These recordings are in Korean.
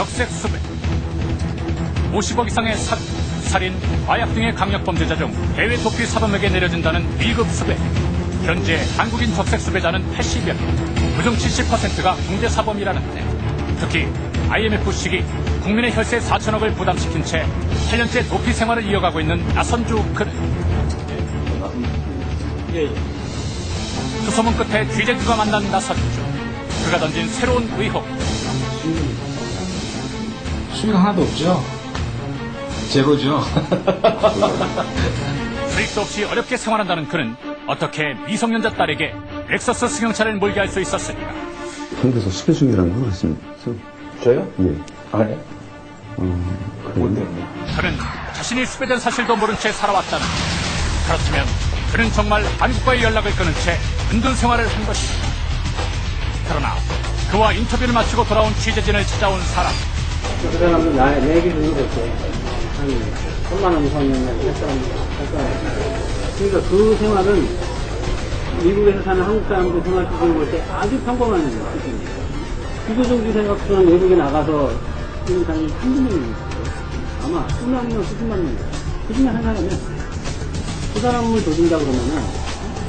적색 수배. 50억 이상의 사기, 살인, 마약 등의 강력 범죄자 중 해외 도피 사범에게 내려진다는 1급 수배. 현재 한국인 적색 수배자는 80여 명, 그중 70%가 경제 사범이라는데, 특히 IMF 시기 국민의 혈세 4천억을 부담시킨 채 8년째 도피 생활을 이어가고 있는 나선주 그는 수소문 끝에 취재주가 만난 나선주. 그가 던진 새로운 의혹. 수익 하나도 없죠. 제로죠. 수익도 없이 어렵게 생활한다는 그는 어떻게 미성년자 딸에게 렉서스 승용차를 몰게 할 수 있었을까? 한국에서 수배 중이라는 거 같습니다. 저요? 예. 아, 네? 그런데. 그는 자신이 수배된 사실도 모른 채 살아왔다는 것. 그렇다면 그는 정말 한국과의 연락을 끊은 채 은둔 생활을 한 것이다. 그러나 그와 인터뷰를 마치고 돌아온 취재진을 찾아온 사람. 그 사람도 내 기준으로 볼때 한 3만 원 선을 할 사람. 그러니까 그 생활은 미국에서 사는 한국 사람들 생활 기준으로 볼 때 아주 평범한 수준이에요. 기초정치 생각처럼 외국에 나가서 지금 사람이 한두 명이 있어요. 아마 수만 명, 수십만 명. 그 중에 한 사람이면 그 사람을 조진다 그러면은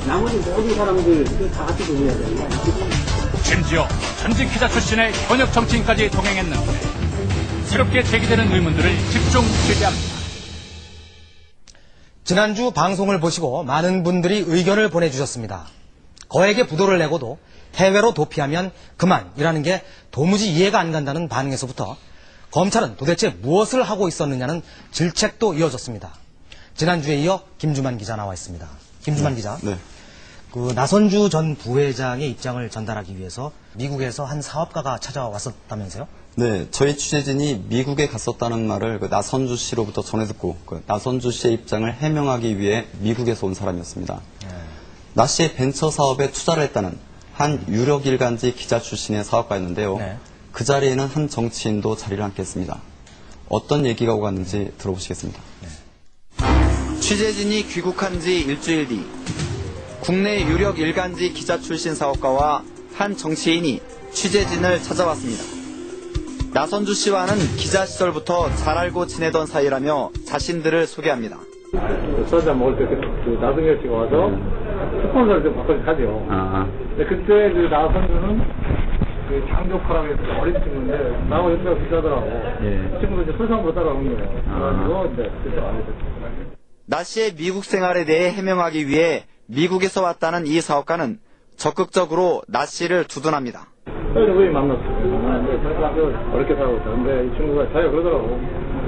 나머지 모든 사람들 다 같이 조져야 되는 거야. 심지어 전직 기자 출신의 현역 정치인까지 동행했는데 새롭게 제기되는 의문들을 집중 취재합니다. 지난주 방송을 보시고 많은 분들이 의견을 보내주셨습니다. 거액의 부도를 내고도 해외로 도피하면 그만이라는 게 도무지 이해가 안 간다는 반응에서부터 검찰은 도대체 무엇을 하고 있었느냐는 질책도 이어졌습니다. 지난주에 이어 김주만 기자 나와 있습니다. 김주만 기자. 네. 그 나선주 전 부회장의 입장을 전달하기 위해서 미국에서 한 사업가가 찾아왔었다면서요? 네, 저희 취재진이 미국에 갔었다는 말을 나선주 씨로부터 전해 듣고 나선주 씨의 입장을 해명하기 위해 미국에서 온 사람이었습니다. 나 씨의 벤처 사업에 투자를 했다는 한 유력 일간지 기자 출신의 사업가였는데요. 네. 그 자리에는 한 정치인도 자리를 앉게 했습니다. 어떤 얘기가 오갔는지 들어보시겠습니다. 취재진이 귀국한 지 일주일 뒤 국내 유력 일간지 기자 출신 사업가와 한 정치인이 취재진을 찾아왔습니다. 나선주 씨와는 기자 시절부터 잘 알고 지내던 사이라며 자신들을 소개합니다. 서자 먹을 때 나승열 씨가 와서 스폰서를 좀 바꿔서 하죠. 근데 그때 그 나선주는 그 장조커라고 해서 어린 친구인데 나하고 연배가 비슷하더라고. 그 친구도 이제 소상으로 따라온 거예요. 그래가지고 이제 그때 많이 됐어요. 나 씨의 미국 생활에 대해 해명하기 위해 미국에서 왔다는 이 사업가는 적극적으로 나 씨를 두둔합니다. 왜 만났어요? 만났는데 자기가 아주 어렵게 살고 있었는데 이 친구가 자기가 그러더라고.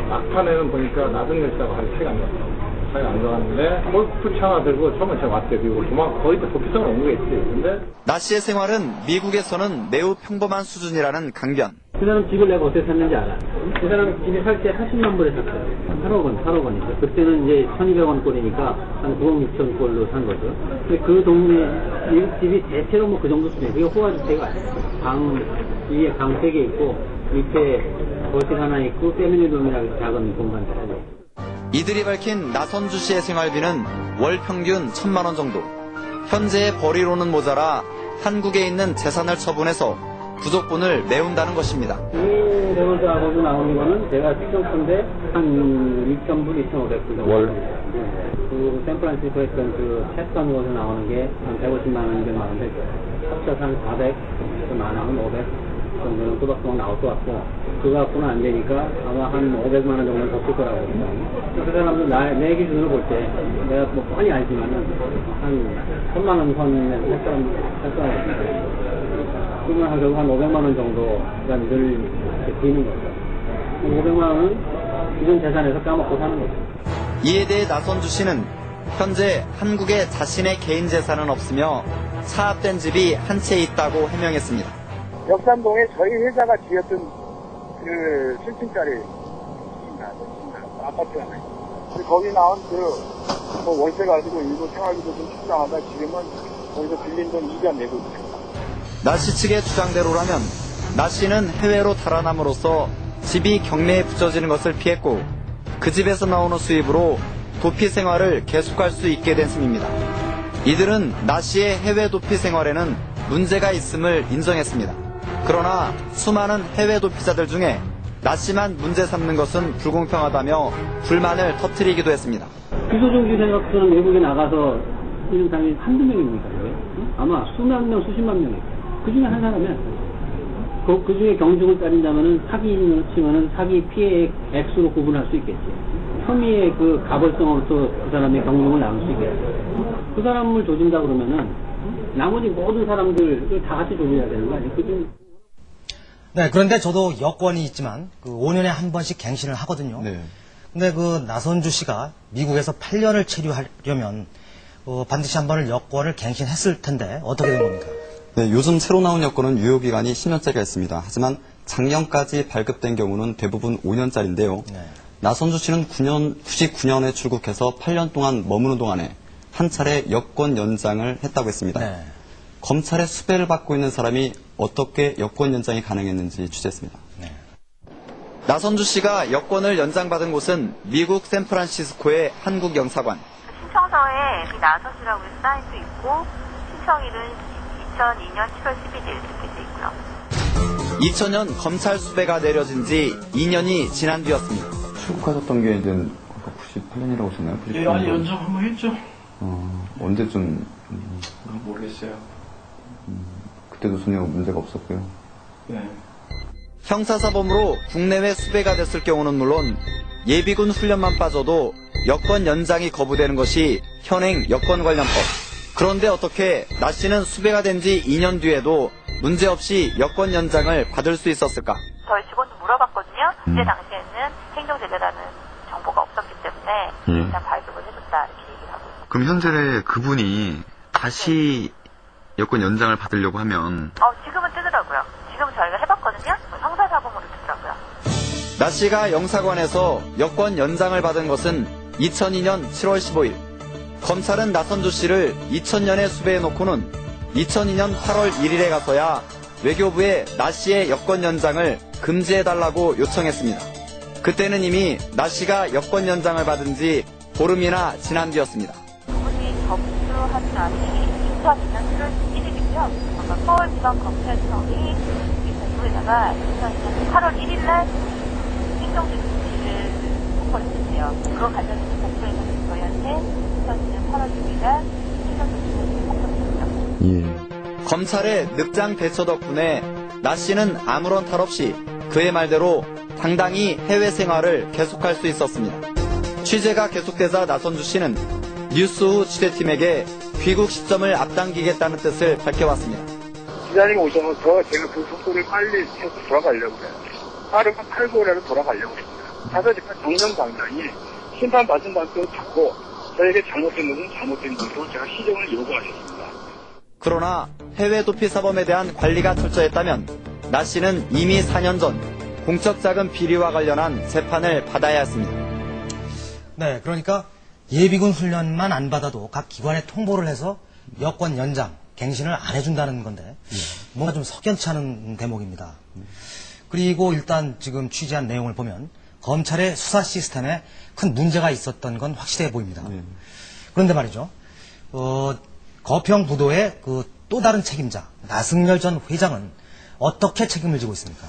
막판에는 보니까 나승열 씨하고 아주 차이가 안 났어. 차이가 안 나갔는데 골프 차 하나 들고 처음에 제가 왔대요. 미국을 거의 다 도피성으로 온 거겠지. 근데 나 씨의 생활은 미국에서는 매우 평범한 수준이라는 강변. 그 사람 집을 내가 어떻게 샀는지 알아. 그 사람 집이 살 때 80만 불에 샀어요. 8억 원이죠. 그때는 이제 1,200원 꼴이니까 한 9억 6천 꼴로 산 거죠. 근데 그 동네 미국 집이 대체로 뭐 그 정도 수준이에요. 그게 호화주택가 아니에요. 위에 방 3개 있고 밑에 거실 하나 있고 세미니룸이라고 작은 공간들. 이들이 밝힌 나선주 씨의 생활비는 월 평균 1,000만 원 정도. 현재의 벌이로는 모자라 한국에 있는 재산을 처분해서 부족분을 메운다는 것입니다. 이 대본사하고도 나오는 거는 제가 직접인데 한 2,000불, 2,500불 정도. 월? 네. 그 샌프란시스코 했던 그 채권 으로 나오는 게 한 150만 원, 200만 원 되죠. 합쳐서 한 400, 좀 안 하면 500 정도는 또박또박 나올 것 같고, 그거 갖고는 안 되니까 아마 한 500만 원 정도는 더 쓸 거라고 봅니다. 그 사람도 내 기준으로 볼 때 내가 뭐 뻔히 알지만은 한 1000만 원 선에 할 사람 그러면 결국 한 500만 원 정도가 늘 이렇게 비는 거죠. 500만 원은 기존 재산에서 까먹고 사는 거죠. 이에 대해 나선주 씨는 현재 한국에 자신의 개인 재산은 없으며 차압된 집이 한 채 있다고 해명했습니다. 역삼동에 저희 회사가 지었던 그 7층짜리 아파트 하나 있어요. 거기 나온 뭐 월세 가지고 일부 생활비도 좀 충당하다 지금은 거기서 빌린 돈 이자 내고 있어요. 나 씨 측의 주장대로라면 나 씨는 해외로 달아남으로써 집이 경매에 붙여지는 것을 피했고 그 집에서 나오는 수입으로 도피 생활을 계속할 수 있게 된 셈입니다. 이들은 나 씨의 해외 도피 생활에는 문제가 있음을 인정했습니다. 그러나 수많은 해외 도피자들 중에 나 씨만 문제 삼는 것은 불공평하다며 불만을 터뜨리기도 했습니다. 기소정지 생각서는 외국에 나가서 있는 사람이 한두 명입니까? 응? 아마 수만 명, 수십만 명일 거예요. 그 중에 한 사람이야. 그 중에 경중을 따진다면은 사기인으로 치면은 사기 피해 액수로 구분할 수 있겠지. 혐의의 그 가벌성으로서 그 사람의 경중을 나눌 수 있겠지. 그 사람을 조진다 그러면은 나머지 모든 사람들 다 같이 조져야 되는 거 아니에요? 그중 네, 그런데 저도 여권이 있지만 그 5년에 한 번씩 갱신을 하거든요. 네. 근데 그 나선주 씨가 미국에서 8년을 체류하려면 반드시 한 번을 여권을 갱신했을 텐데 어떻게 된 겁니까? 네, 요즘 새로 나온 여권은 유효기간이 10년짜리가 있습니다. 하지만 작년까지 발급된 경우는 대부분 5년짜리인데요. 네. 나선주 씨는 99년에 출국해서 8년 동안 머무는 동안에 한 차례 여권 연장을 했다고 했습니다. 네. 검찰의 수배를 받고 있는 사람이 어떻게 여권 연장이 가능했는지 취재했습니다. 나선주 씨가 여권을 연장받은 곳은 미국 샌프란시스코의 한국 영사관. 신청서에 나선 씨라고 사인도 있고 신청일은 2002년 7월 11일 이렇게 돼 있고요. 2000년 검찰 수배가 내려진 지 2년이 지난 뒤였습니다. 출국하셨던 게 이제 98년이라고 하셨나요? 예, 아니 연장 한번 했죠. 언제쯤? 모르겠어요. 그때도 전혀 문제가 없었고요. 네. 형사사범으로 국내외 수배가 됐을 경우는 물론 예비군 훈련만 빠져도 여권 연장이 거부되는 것이 현행 여권관련법. 그런데 어떻게 나 씨는 수배가 된 지 2년 뒤에도 문제없이 여권 연장을 받을 수 있었을까? 저희 직원도 물어봤거든요. 그때 당시에는 행정제재라는 정보가 없었기 때문에 일단 발급을 해줬다 이렇게 얘기를 하고 있어요. 그럼 현재 그분이 다시 여권 연장을 받으려고 하면 지금은 뜨더라고요. 지금 저희가 해봤거든요. 형사사범으로 뜨더라고요. 나 씨가 영사관에서 여권 연장을 받은 것은 2002년 7월 15일. 검찰은 나선주 씨를 2000년에 수배해놓고는 2002년 8월 1일에 가서야 외교부에 나 씨의 여권 연장을 금지해달라고 요청했습니다. 그때는 이미 나 씨가 여권 연장을 받은 지 보름이나 지난 뒤였습니다. 그분이 접수한 날이 2002년 7월 1일이고요. 서울지방검찰청이 이 공부에다가 2002년 8월 1일날 행정조치를 통보를 했어요. 그거 관련해서 공부에서 저희한테 2002년 8월 6일날 행정조치를 통보했습니다. 예. 검찰의 늑장 대처 덕분에 나 씨는 아무런 탈 없이 그의 말대로 당당히 해외 생활을 계속할 수 있었습니다. 취재가 계속되자 나선주 씨는 뉴스후 취재팀에게 귀국 시점을 앞당기겠다는 뜻을 밝혀왔습니다. 기자님이 오셔서 제가 그 속도를 빨리 해서 돌아가려고 해요. 빠르면 8개월이라도 돌아가려고 했습니다. 가서 제가 정정당당히 심판받은 만큼 받고 저에게 잘못된 것은 잘못된 것으로 제가 시정을 요구하셨습니다. 그러나 해외 도피 사범에 대한 관리가 철저했다면 나 씨는 이미 4년 전 공적 자금 비리와 관련한 재판을 받아야 했습니다. 네, 그러니까 예비군 훈련만 안 받아도 각 기관에 통보를 해서 여권 연장, 갱신을 안 해준다는 건데 뭔가 좀 석연치 않은 대목입니다. 그리고 일단 지금 취재한 내용을 보면 검찰의 수사 시스템에 큰 문제가 있었던 건 확실해 보입니다. 그런데 말이죠. 거평부도의 그 또 다른 책임자 나승열 전 회장은 어떻게 책임을 지고 있습니까?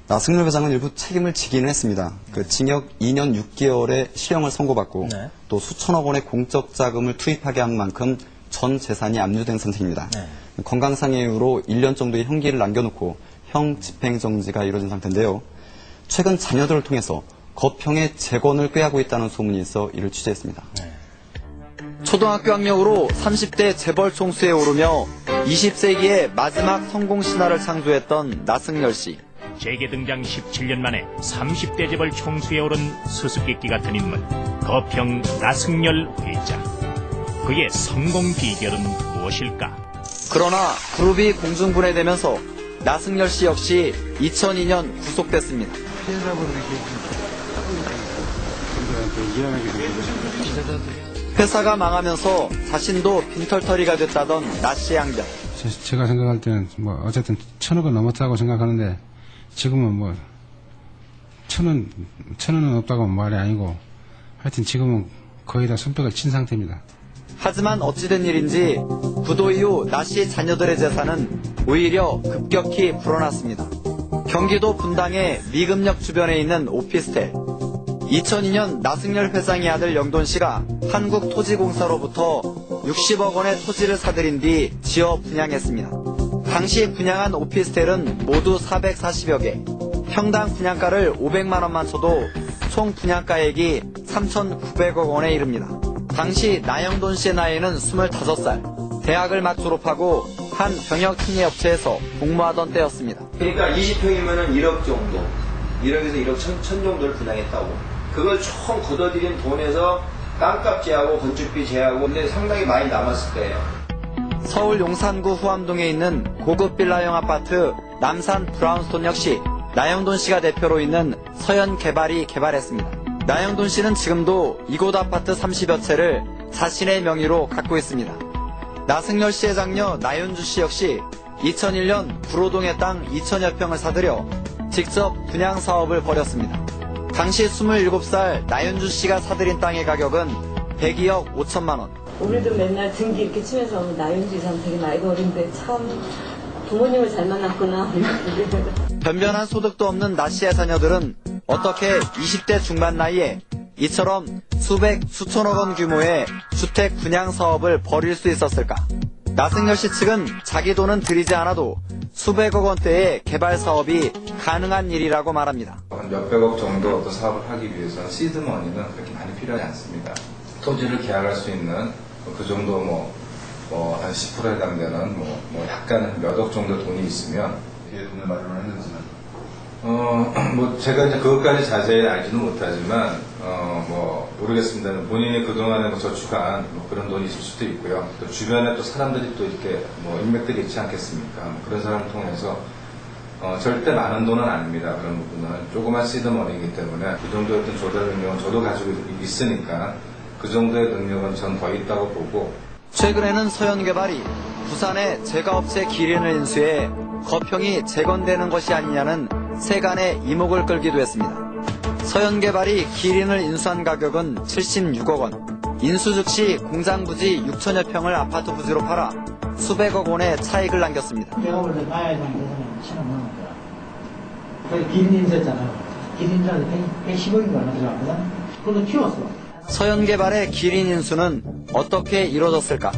나승열 회장은 일부 책임을 지기는 했습니다. 그 징역 2년 6개월의 실형을 선고받고 네. 또 수천억 원의 공적 자금을 투입하게 한 만큼 전 재산이 압류된 상태입니다. 네. 건강상의 이유로 1년 정도의 형기를 남겨놓고 형 집행정지가 이루어진 상태인데요. 최근 자녀들을 통해서 거평의 재건을 꾀하고 있다는 소문이 있어 이를 취재했습니다. 네. 초등학교 학력으로 30대 재벌 총수에 오르며 20세기의 마지막 성공 신화를 창조했던 나승열 씨. 재계등장 17년 만에 30대 재벌 총수에 오른 수수께끼 같은 인물 거평 나승열 회장. 그의 성공 비결은 무엇일까? 그러나 그룹이 공중분해되면서 나승열 씨 역시 2002년 구속됐습니다. 회사가 망하면서 자신도 빈털터리가 됐다던 나 씨의 항변. 제가 생각할 때는 뭐 어쨌든 1,000억은 넘었다고 생각하는데 지금은 뭐 1,000원은 없다고 말이 아니고 하여튼 지금은 거의 다 손뼉을 친 상태입니다. 하지만 어찌된 일인지 부도 이후 나 씨 자녀들의 재산은 오히려 급격히 불어났습니다. 경기도 분당의 미금역 주변에 있는 오피스텔. 2002년 나승열 회장의 아들 영돈 씨가 한국토지공사로부터 60억 원의 토지를 사들인 뒤 지어 분양했습니다. 당시 분양한 오피스텔은 모두 440여 개. 평당 분양가를 500만 원만 쳐도 총 분양가액이 3,900억 원에 이릅니다. 당시 나영돈 씨의 나이는 25살. 대학을 막 졸업하고 한 병역침해업체에서 복무하던 때였습니다. 그러니까 20평이면은 1억 정도, 1억에서 1억 천 정도를 분양했다고. 그걸 총 걷어들인 돈에서 땅값 제하고 건축비 제하고 근데 상당히 많이 남았을 거예요. 서울 용산구 후암동에 있는 고급 빌라형 아파트 남산 브라운스톤 역시 나영돈 씨가 대표로 있는 서현개발이 개발했습니다. 나영돈 씨는 지금도 이곳 아파트 30여 채를 자신의 명의로 갖고 있습니다. 나승열 씨의 장녀 나윤주 씨 역시 2001년 구로동의 땅 2천여 평을 사들여 직접 분양 사업을 벌였습니다. 당시 27살 나윤주 씨가 사들인 땅의 가격은 102억 5천만 원. 우리도 맨날 등기 이렇게 치면서 나윤주 이상 되게 나이가 어린데 참 부모님을 잘 만났구나. 변변한 소득도 없는 나 씨의 자녀들은 어떻게 20대 중반 나이에 이처럼 수천억 원 규모의 주택 분양 사업을 벌일 수 있었을까? 나승열 씨 측은 자기 돈은 들이지 않아도 수백억 원대의 개발 사업이 가능한 일이라고 말합니다. 한 몇백억 정도 어떤 사업을 하기 위해서는 시드머니는 그렇게 많이 필요하지 않습니다. 토지를 계약할 수 있는 그 정도 한 10% 해당되는 약간 몇 억 정도 돈이 있으면 뒤에 돈을 마련했는지는 제가 이제 그것까지 자세히 알지는 못하지만 모르겠습니다. 본인이 그동안에 저축한 그런 돈이 있을 수도 있고요. 또 주변에 또 사람들이 또 이렇게 인맥들이 있지 않겠습니까? 그런 사람을 통해서 절대 많은 돈은 아닙니다. 그런 부분은 조그만 시드머니이기 때문에 그 정도의 어떤 조달 능력은 저도 가지고 있으니까 그 정도의 능력은 전 더 있다고 보고. 최근에는 서현개발이 부산의 제과업체 기린을 인수해 거평이 재건되는 것이 아니냐는 세간의 이목을 끌기도 했습니다. 서현개발이 기린을 인수한 가격은 76억 원. 인수 즉시 공장 부지 6천여 평을 아파트 부지로 팔아 수백억 원의 차익을 남겼습니다. 내가 볼 때 가야 되는 데서는 1,000원 넘었더라. 거기 기린 인수했잖아. 기린 인수한테 110억인가 얼마 들어갔거든. 그걸로 키웠어. 서현개발의 기린 인수는 어떻게 이루어졌을까?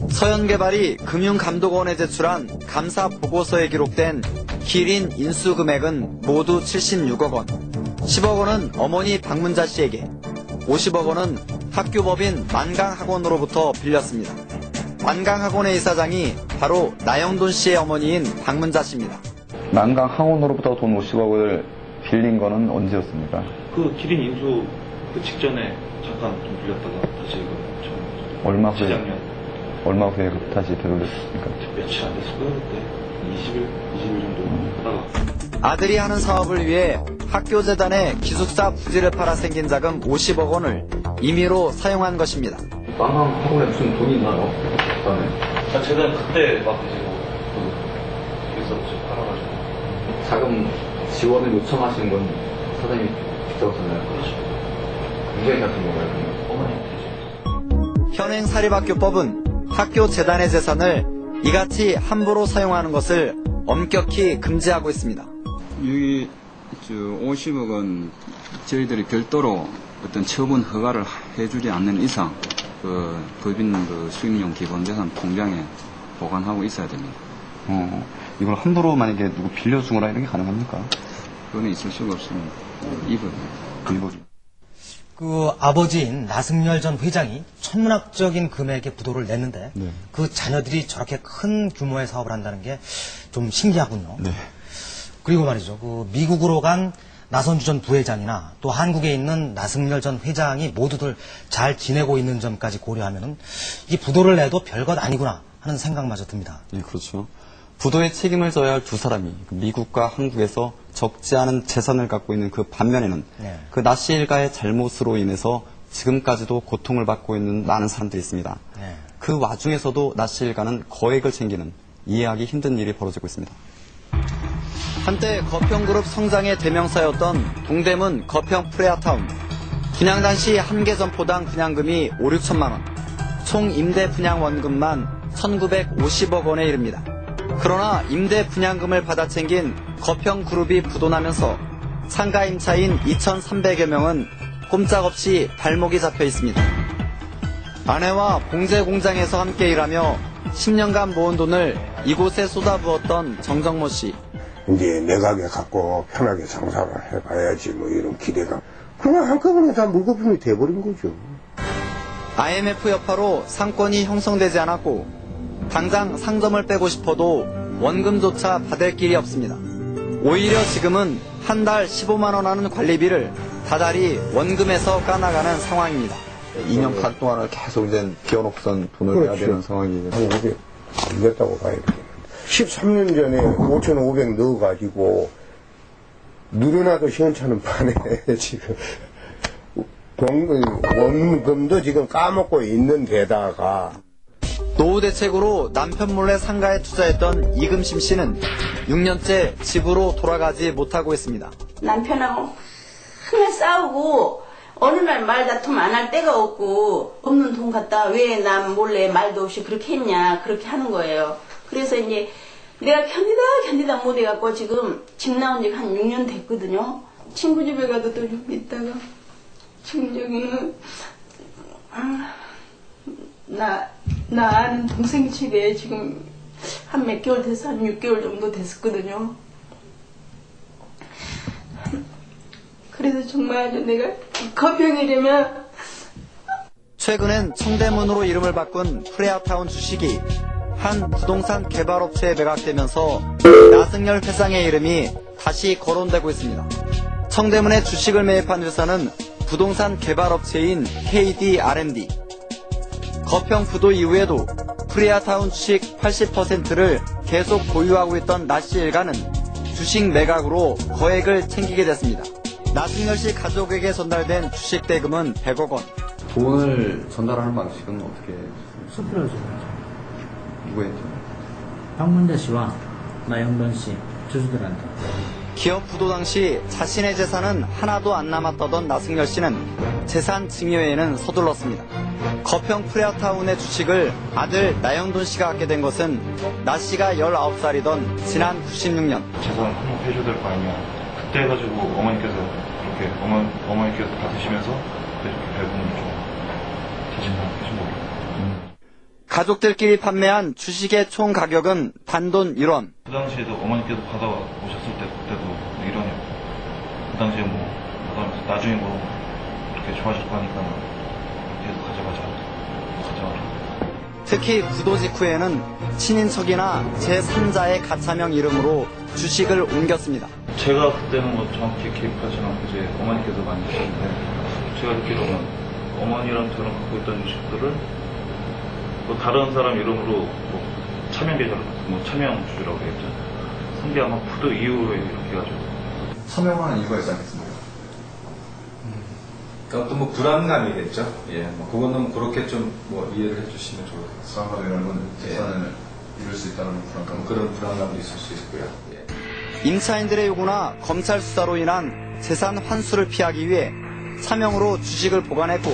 서현개발이 금융감독원에 제출한 감사 보고서에 기록된 기린 인수 금액은 모두 76억 원. 10억 원은 어머니 박문자 씨에게, 50억 원은 학교법인 만강학원으로부터 빌렸습니다. 만강학원의 이사장이 바로 나영돈 씨의 어머니인 박문자 씨입니다. 만강학원으로부터 돈 50억을 빌린 거는 언제였습니까? 그 기린 인수 그 직전에 잠깐 좀 빌렸다가 다시 얼마 후에? 재작년. 얼마 후에 다시 되돌렸습니까? 며칠 안 됐을 거예요 그때. 20일 정도 하다가. 아들이 하는 사업을 위해 학교재단에 기숙사 부지를 팔아 생긴 자금 50억 원을 임의로 사용한 것입니다. 만강학원에 무슨 돈이 있나요? 재단 그때 막 이제 기숙사 팔아가지고. 자금 지원을 요청하신 건 사장님이 직접 하셨나요? 그렇죠. 굉장히 같은 건가요? 어머니. 현행 사립학교법은 학교 재단의 재산을 이같이 함부로 사용하는 것을 엄격히 금지하고 있습니다. 여기 50억은 저희들이 별도로 어떤 처분 허가를 해주지 않는 이상 그 법인 수익용 기본재산 통장에 보관하고 있어야 됩니다. 이걸 함부로 만약에 누구 빌려주거나 이런 게 가능합니까? 그거는 있을 수가 없습니다. 이법이. 그 아버지인 나승열 전 회장이 천문학적인 금액의 부도를 냈는데 네. 그 자녀들이 저렇게 큰 규모의 사업을 한다는 게 좀 신기하군요. 네. 그리고 말이죠. 그 미국으로 간 나선주 전 부회장이나 또 한국에 있는 나승열 전 회장이 모두들 잘 지내고 있는 점까지 고려하면은 이 부도를 내도 별것 아니구나 하는 생각마저 듭니다. 네, 그렇죠. 부도의 책임을 져야 할 두 사람이 미국과 한국에서 적지 않은 재산을 갖고 있는 그 반면에는 네. 그 나 씨 일가의 잘못으로 인해서 지금까지도 고통을 받고 있는 많은 사람들이 있습니다. 네. 그 와중에서도 나 씨 일가는 거액을 챙기는 이해하기 힘든 일이 벌어지고 있습니다. 한때 거평그룹 성장의 대명사였던 동대문 거평 프레아타운. 분양 당시 한 개 점포당 분양금이 5, 6천만 원. 총 임대 분양 원금만 1,950억 원에 이릅니다. 그러나 임대 분양금을 받아 챙긴 거평그룹이 부도나면서 상가 임차인 2,300여 명은 꼼짝없이 발목이 잡혀 있습니다. 아내와 봉제 공장에서 함께 일하며 10년간 모은 돈을 이곳에 쏟아부었던 정정모 씨. 이제 매각에 갖고 편하게 장사를 해봐야지 뭐 이런 기대감. 그냥 한꺼번에 다 물거품이 돼버린 거죠. IMF 여파로 상권이 형성되지 않았고 당장 상점을 빼고 싶어도 원금조차 받을 길이 없습니다. 오히려 지금은 한 달 15만 원 하는 관리비를 다달이 원금에서 까나가는 상황입니다. 2년 반 동안을 계속 이제 기어놓고선 돈을 내야 되는 상황이에요. 이게 안 됐다고 봐야 되겠는데. 13년 전에 5,500 넣어가지고 누르나도 시원찮은 판에 지금 원금도 지금 까먹고 있는 데다가 노후 대책으로 남편 몰래 상가에 투자했던 이금심 씨는 6년째 집으로 돌아가지 못하고 있습니다. 남편하고 맨날 싸우고 어느 날 말다툼 안 할 데가 없고 없는 돈 갖다 왜 남 몰래 말도 없이 그렇게 했냐 그렇게 하는 거예요. 그래서 이제 내가 견디다 못해갖고 지금 집 나온 지 한 6년 됐거든요. 친구 집에 가도 또 좀 있다가 지금 여기는 나 아는 동생 집에 지금 한 몇 개월 돼서 한 6개월 정도 됐었거든요. 그래서 정말 내가 거평이라면 최근엔 청대문으로 이름을 바꾼 프레아타운 주식이 한 부동산 개발업체에 매각되면서 나승열 회장의 이름이 다시 거론되고 있습니다. 청대문에 주식을 매입한 회사는 부동산 개발업체인 KD&D. 거평 부도 이후에도 프리아타운 주식 80%를 계속 보유하고 있던 나씨 일가는 주식 매각으로 거액을 챙기게 됐습니다. 나승열 씨 가족에게 전달된 주식 대금은 100억 원. 돈을 전달하는 방식은 어떻게? 수표를 주죠. 누구였죠? 박문자 씨와 나영돈 씨 주주들한테. 기업 부도 당시 자신의 재산은 하나도 안 남았다던 나승열 씨는 재산 증여에는 서둘렀습니다. 거평 프레아타운의 주식을 아들 나영돈 씨가 갖게 된 것은 나 씨가 19살이던 지난 96년. 재산 환급해줘야 될 거 아니야. 그때 해가지고 어머니께서 그렇게 어머니께서 받으시면서 이렇게 배분을 좀 자신감 해준 거예요. 가족들끼리 판매한 주식의 총 가격은 단돈 1원. 그 당시에도 어머니께서 받아오셨을 때 그때도 1원이었고 그 당시에 뭐 받아오면서 나중에 뭐 그렇게 좋아질 거니까 계속 가져가자. 특히 부도 직후에는 친인척이나 제3자의 가차명 이름으로 주식을 옮겼습니다. 제가 그때는 뭐 정확히 기억하지 않고 이제 어머니께서 많이 하셨는데 제가 듣기로는 어머니랑 저랑 갖고 있던 주식들을 또 다른 사람 이름으로 뭐 차명 계좌를 뭐 차명 주주라고 했죠. 근데 아마 부도 이후에 이렇게 해가지고 서명하는 이유가 있지 않겠습니까? 그러니까 또 뭐 불안감이겠죠. 예, 뭐 그거는 그렇게 좀 뭐 이해를 해주시면 좋겠습니다. 불안감이라는 건 재산을 잃을 수 있다는 불안감. 그런 불안감도 있을 수 있고요. 예. 임차인들의 요구나 검찰 수사로 인한 재산 환수를 피하기 위해 차명으로 주식을 보관했고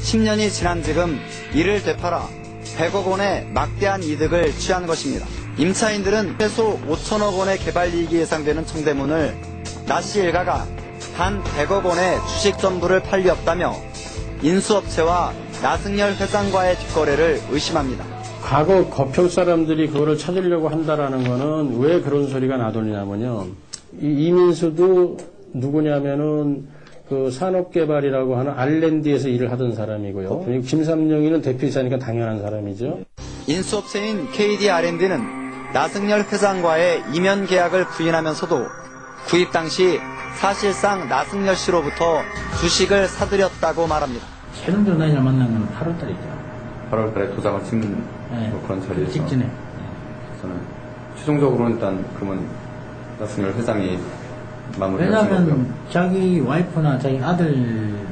10년이 지난 지금 이를 되팔아 100억 원의 막대한 이득을 취한 것입니다. 임차인들은 최소 5천억 원의 개발이익이 예상되는 청대문을 나씨 일가가 단 100억 원의 주식 전부를 팔리 없다며 인수업체와 나승열 회장과의 뒷거래를 의심합니다. 과거 거평 사람들이 그거를 찾으려고 한다라는 거는 왜 그런 소리가 나돌리냐면요. 이민수도 누구냐면은 그 산업개발이라고 하는 R&D에서 일을 하던 사람이고요. 그리고 김삼룡이는 대표이사니까 당연한 사람이죠. 인수업체인 KD&D는 나승열 회장과의 이면 계약을 부인하면서도 구입 당시 사실상 나승열 씨로부터 주식을 사들였다고 말합니다. 최종적으로 나이를 만난 건 8월달이죠. 8월달에 도장을 찍는 네, 뭐 그런 자리에서. 직전에. 저는 최종적으로는 일단 그러면 나승열 회장이 마무리를 왜냐하면 자기 와이프나 자기 아들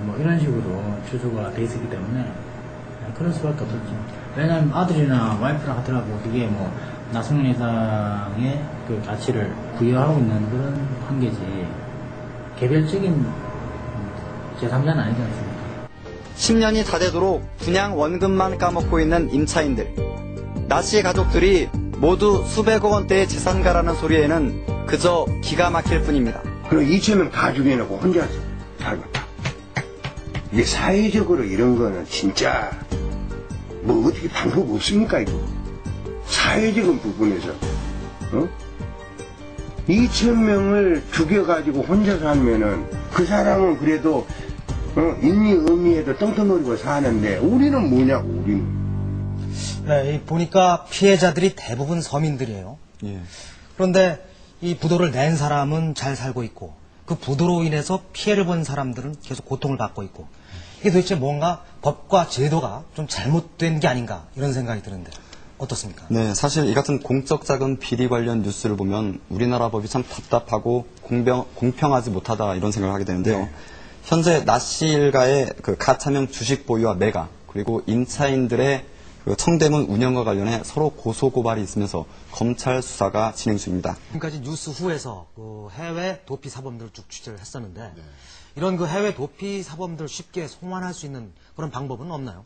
뭐 이런 식으로 주주가 돼 있었기 때문에 그럴 수밖에 없었죠. 왜냐하면 아들이나 와이프랑 하더라도 그게 뭐 나승열 회장의 그 가치를 부여하고 있는 그런 관계지 개별적인 제3자는 아니지 않습니까? 10년이 다 되도록 그냥 원금만 까먹고 있는 임차인들. 나씨의 가족들이 모두 수백억 원대의 재산가라는 소리에는 그저 기가 막힐 뿐입니다. 그럼 2,000명 다 죽여놓고 혼자 살겠다. 이게 사회적으로 이런 거는 진짜 뭐 어떻게 방법 없습니까 이거? 사회적인 부분에서 2,000명을 죽여가지고 혼자 살면은 그 사람은 그래도 인리 의미에도 떵떵거리고 사는데 우리는 뭐냐고 우리는. 네, 보니까 피해자들이 대부분 서민들이에요. 그런데 이 부도를 낸 사람은 잘 살고 있고 그 부도로 인해서 피해를 본 사람들은 계속 고통을 받고 있고 이게 도대체 뭔가 법과 제도가 좀 잘못된 게 아닌가 이런 생각이 드는데 어떻습니까? 네, 사실 이 같은 공적 자금 비리 관련 뉴스를 보면 우리나라 법이 참 답답하고 공평하지 못하다 이런 생각을 하게 되는데요. 네. 현재 나씨 일가의 그 가차명 주식 보유와 매각 그리고 임차인들의 그 청대문 운영과 관련해 서로 고소고발이 있으면서 검찰 수사가 진행 중입니다. 지금까지 뉴스 후에서 그 해외 도피 사범들을 쭉 취재를 했었는데 이런 그 해외 도피 사범들 쉽게 송환할 수 있는 그런 방법은 없나요?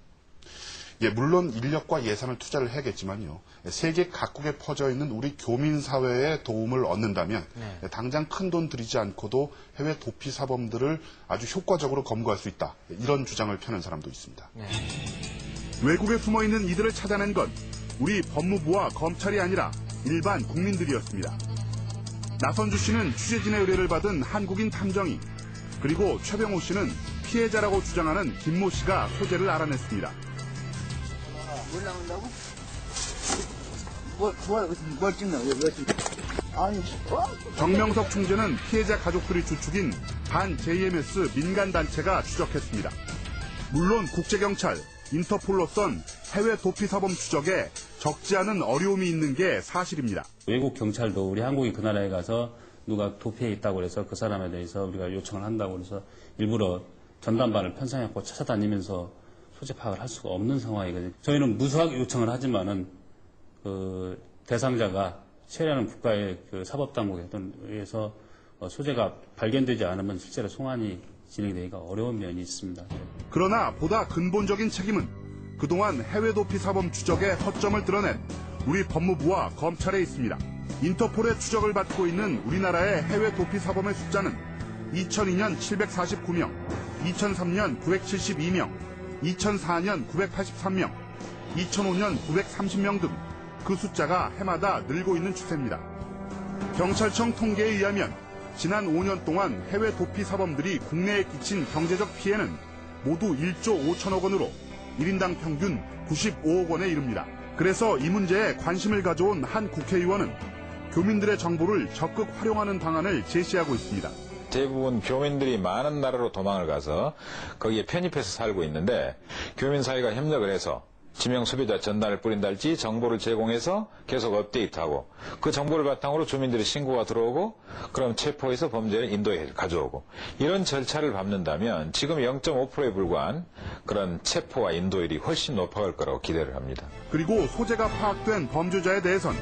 예, 물론 인력과 예산을 투자를 해야겠지만요. 세계 각국에 퍼져 있는 우리 교민 사회의 도움을 얻는다면 당장 큰 돈 들이지 않고도 해외 도피 사범들을 아주 효과적으로 검거할 수 있다. 이런 주장을 펴는 사람도 있습니다. 외국에 숨어있는 이들을 찾아낸 건 우리 법무부와 검찰이 아니라 일반 국민들이었습니다. 나선주 씨는 취재진의 의뢰를 받은 한국인 탐정이 그리고 최병호 씨는 피해자라고 주장하는 김모 씨가 소재를 알아냈습니다. 뭘 나온다고? 뭘 찍나? 왜 찍나? 아니, 정명석 총재는 피해자 가족들이 주축인 반 JMS 민간단체가 추적했습니다. 물론 국제경찰, 인터폴로선 해외 도피 사범 추적에 적지 않은 어려움이 있는 게 사실입니다. 외국 경찰도 우리 한국이 그 나라에 가서 누가 도피해 있다고 해서 그 사람에 대해서 우리가 요청을 한다고 해서 일부러 전담반을 편성해갖고 찾아다니면서 소재 파악을 할 수가 없는 상황이거든요. 저희는 무수하게 요청을 하지만은 그 대상자가 최대한 국가의 그 사법당국에 의해서 소재가 발견되지 않으면 실제로 송환이 진행되기가 어려운 면이 있습니다. 그러나 보다 근본적인 책임은 그동안 해외 도피 사범 추적의 허점을 드러낸 우리 법무부와 검찰에 있습니다. 인터폴의 추적을 받고 있는 우리나라의 해외 도피 사범의 숫자는 2002년 749명, 2003년 972명, 2004년 983명, 2005년 930명 등 그 숫자가 해마다 늘고 있는 추세입니다. 경찰청 통계에 의하면 지난 5년 동안 해외 도피 사범들이 국내에 끼친 경제적 피해는 모두 1조 5천억 원으로 1인당 평균 95억 원에 이릅니다. 그래서 이 문제에 관심을 가져온 한 국회의원은 교민들의 정보를 적극 활용하는 방안을 제시하고 있습니다. 대부분 교민들이 많은 나라로 도망을 가서 거기에 편입해서 살고 있는데 교민 사회가 협력을 해서 지명 소비자 전단을 뿌린달지 정보를 제공해서 계속 업데이트하고 그 정보를 바탕으로 주민들의 신고가 들어오고 그럼 체포해서 범죄를 인도에 가져오고 이런 절차를 밟는다면 지금 0.5%에 불과한 그런 체포와 인도율이 훨씬 높아갈 거라고 기대를 합니다. 그리고 소재가 파악된 범죄자에 대해선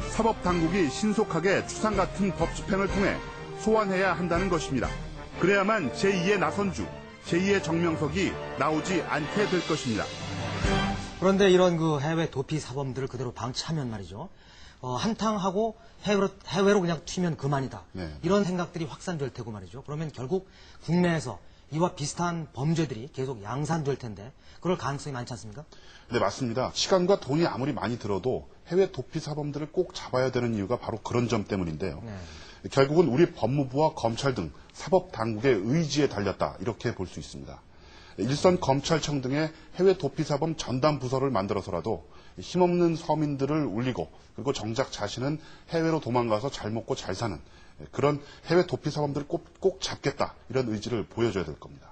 사법당국이 신속하게 추상 같은 법 집행을 통해 소환해야 한다는 것입니다. 그래야만 제2의 나선주, 제2의 정명석이 나오지 않게 될 것입니다. 그런데 이런 그 해외 도피 사범들을 그대로 방치하면 말이죠. 한탕하고 해외로 그냥 튀면 그만이다. 이런 생각들이 확산될 테고 말이죠. 그러면 결국 국내에서 이와 비슷한 범죄들이 계속 양산될 텐데 그럴 가능성이 많지 않습니까? 네, 맞습니다. 시간과 돈이 아무리 많이 들어도 해외 도피 사범들을 꼭 잡아야 되는 이유가 바로 그런 점 때문인데요. 결국은 우리 법무부와 검찰 등 사법당국의 의지에 달렸다 이렇게 볼 수 있습니다. 일선 검찰청 등의 해외 도피사범 전담 부서를 만들어서라도 힘없는 서민들을 울리고 그리고 정작 자신은 해외로 도망가서 잘 먹고 잘 사는 그런 해외 도피사범들을 꼭 잡겠다 이런 의지를 보여줘야 될 겁니다.